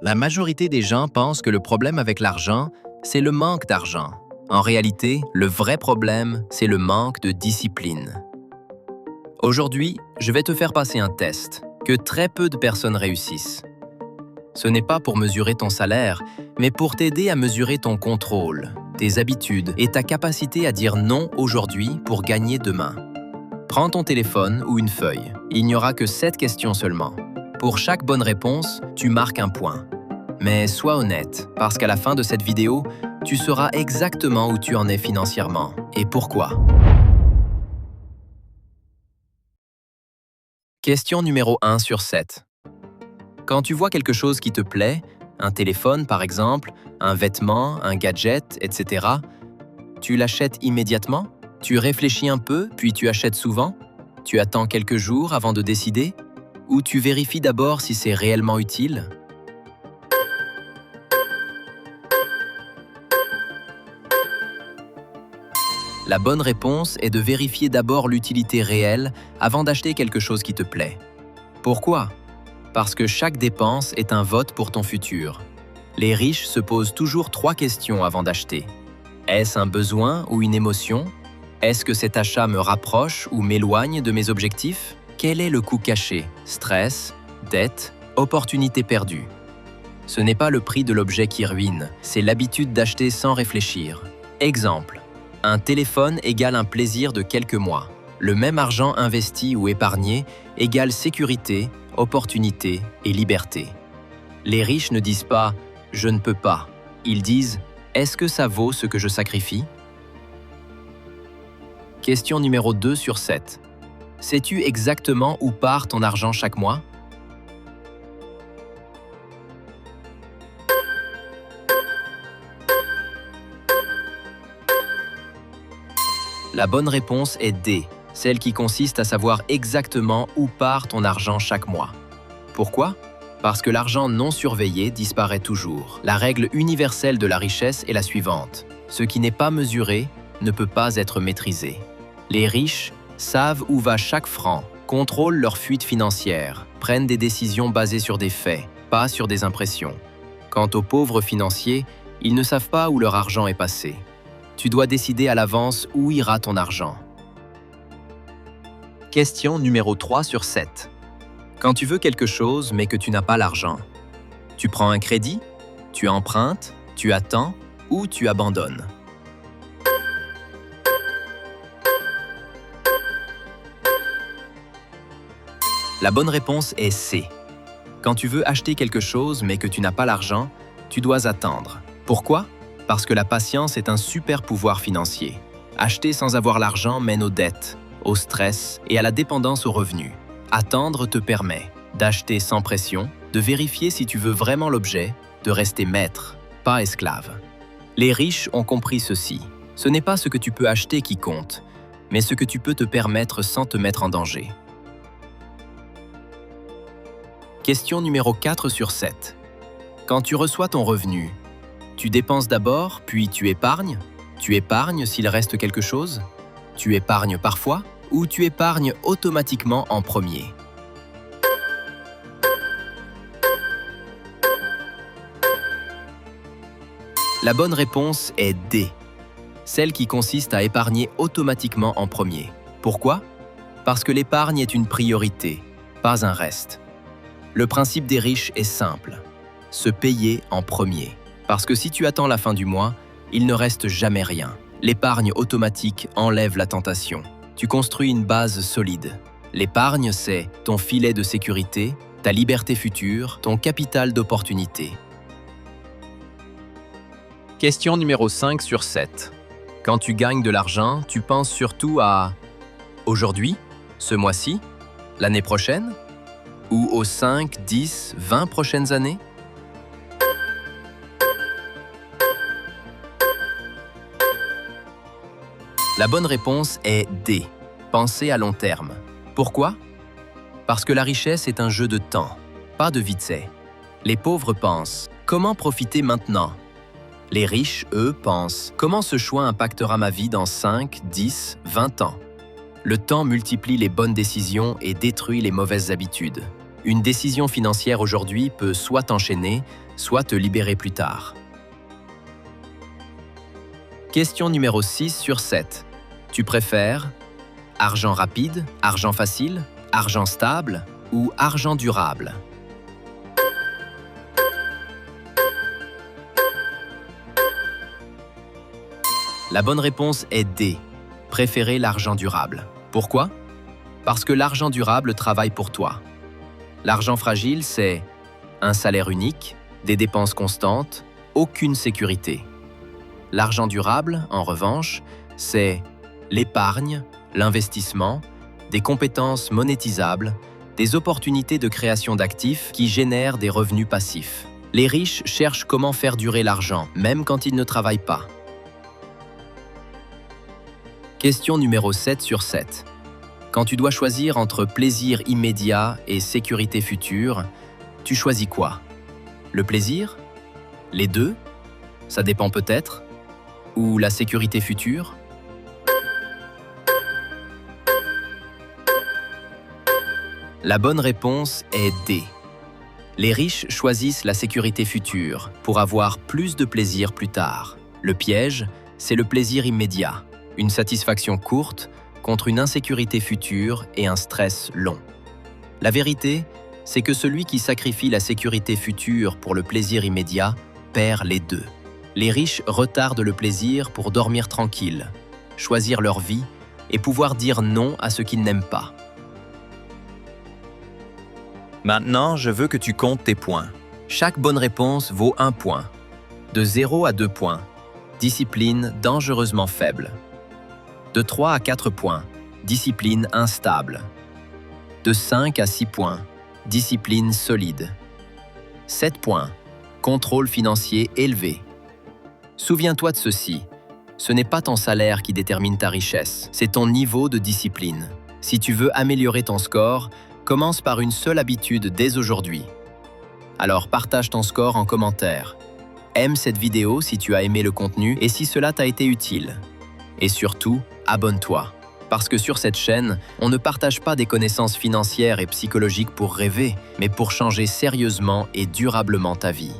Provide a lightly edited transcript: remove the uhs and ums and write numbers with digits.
La majorité des gens pensent que le problème avec l'argent, c'est le manque d'argent. En réalité, le vrai problème, c'est le manque de discipline. Aujourd'hui, je vais te faire passer un test que très peu de personnes réussissent. Ce n'est pas pour mesurer ton salaire, mais pour t'aider à mesurer ton contrôle, tes habitudes et ta capacité à dire non aujourd'hui pour gagner demain. Prends ton téléphone ou une feuille. Il n'y aura que 7 questions seulement. Pour chaque bonne réponse, tu marques un point. Mais sois honnête, parce qu'à la fin de cette vidéo, tu sauras exactement où tu en es financièrement et pourquoi. Question numéro 1 sur 7. Quand tu vois quelque chose qui te plaît, un téléphone par exemple, un vêtement, un gadget, etc., tu l'achètes immédiatement? Tu réfléchis un peu, puis tu achètes souvent? Tu attends quelques jours avant de décider? Ou tu vérifies d'abord si c'est réellement utile? La bonne réponse est de vérifier d'abord l'utilité réelle avant d'acheter quelque chose qui te plaît. Pourquoi? Parce que chaque dépense est un vote pour ton futur. Les riches se posent toujours 3 questions avant d'acheter. Est-ce un besoin ou une émotion? Est-ce que cet achat me rapproche ou m'éloigne de mes objectifs? Quel est le coût caché? Stress, dette, opportunité perdue. Ce n'est pas le prix de l'objet qui ruine, c'est l'habitude d'acheter sans réfléchir. Exemple. Un téléphone égale un plaisir de quelques mois. Le même argent investi ou épargné égale sécurité, opportunité et liberté. Les riches ne disent pas « je ne peux pas ». Ils disent « est-ce que ça vaut ce que je sacrifie ?» Question numéro 2 sur 7. Sais-tu exactement où part ton argent chaque mois? La bonne réponse est D, celle qui consiste à savoir exactement où part ton argent chaque mois. Pourquoi? Parce que l'argent non surveillé disparaît toujours. La règle universelle de la richesse est la suivante. Ce qui n'est pas mesuré ne peut pas être maîtrisé. Les riches savent où va chaque franc, contrôlent leur fuite financière, prennent des décisions basées sur des faits, pas sur des impressions. Quant aux pauvres financiers, ils ne savent pas où leur argent est passé. Tu dois décider à l'avance où ira ton argent. Question numéro 3 sur 7. Quand tu veux quelque chose mais que tu n'as pas l'argent, tu prends un crédit, tu empruntes, tu attends ou tu abandonnes? La bonne réponse est C. Quand tu veux acheter quelque chose mais que tu n'as pas l'argent, tu dois attendre. Pourquoi? Parce que la patience est un super pouvoir financier. Acheter sans avoir l'argent mène aux dettes, au stress et à la dépendance aux revenus. Attendre te permet d'acheter sans pression, de vérifier si tu veux vraiment l'objet, de rester maître, pas esclave. Les riches ont compris ceci. Ce n'est pas ce que tu peux acheter qui compte, mais ce que tu peux te permettre sans te mettre en danger. Question numéro 4 sur 7. Quand tu reçois ton revenu, tu dépenses d'abord, puis tu épargnes? Tu épargnes s'il reste quelque chose? Tu épargnes parfois? Ou tu épargnes automatiquement en premier? La bonne réponse est D, celle qui consiste à épargner automatiquement en premier. Pourquoi? Parce que l'épargne est une priorité, pas un reste. Le principe des riches est simple, se payer en premier. Parce que si tu attends la fin du mois, il ne reste jamais rien. L'épargne automatique enlève la tentation. Tu construis une base solide. L'épargne, c'est ton filet de sécurité, ta liberté future, ton capital d'opportunité. Question numéro 5 sur 7. Quand tu gagnes de l'argent, tu penses surtout à aujourd'hui, ce mois-ci, l'année prochaine, ou aux 5, 10, 20 prochaines années? La bonne réponse est D, penser à long terme. Pourquoi? Parce que la richesse est un jeu de temps, pas de vite fait. Les pauvres pensent « comment profiter maintenant ?» Les riches, eux, pensent « comment ce choix impactera ma vie dans 5, 10, 20 ans ?» Le temps multiplie les bonnes décisions et détruit les mauvaises habitudes. Une décision financière aujourd'hui peut soit t'enchaîner, soit te libérer plus tard. Question numéro 6 sur 7. Tu préfères argent rapide, argent facile, argent stable ou argent durable? La bonne réponse est D. Préférer l'argent durable. Pourquoi? Parce que l'argent durable travaille pour toi. L'argent fragile, c'est un salaire unique, des dépenses constantes, aucune sécurité. L'argent durable, en revanche, c'est l'épargne, l'investissement, des compétences monétisables, des opportunités de création d'actifs qui génèrent des revenus passifs. Les riches cherchent comment faire durer l'argent, même quand ils ne travaillent pas. Question numéro 7 sur 7. Quand tu dois choisir entre plaisir immédiat et sécurité future, tu choisis quoi? Le plaisir? Les deux? Ça dépend peut-être? Ou la sécurité future? La bonne réponse est D. Les riches choisissent la sécurité future pour avoir plus de plaisir plus tard. Le piège, c'est le plaisir immédiat, une satisfaction courte contre une insécurité future et un stress long. La vérité, c'est que celui qui sacrifie la sécurité future pour le plaisir immédiat perd les deux. Les riches retardent le plaisir pour dormir tranquille, choisir leur vie et pouvoir dire non à ce qu'ils n'aiment pas. Maintenant, je veux que tu comptes tes points. Chaque bonne réponse vaut 1 point. De 0 à 2 points, discipline dangereusement faible. De 3 à 4 points, discipline instable. De 5 à 6 points, discipline solide. 7 points, contrôle financier élevé. Souviens-toi de ceci, ce n'est pas ton salaire qui détermine ta richesse, c'est ton niveau de discipline. Si tu veux améliorer ton score, commence par une seule habitude dès aujourd'hui. Alors partage ton score en commentaire. Aime cette vidéo si tu as aimé le contenu et si cela t'a été utile. Et surtout, abonne-toi. Parce que sur cette chaîne, on ne partage pas des connaissances financières et psychologiques pour rêver, mais pour changer sérieusement et durablement ta vie.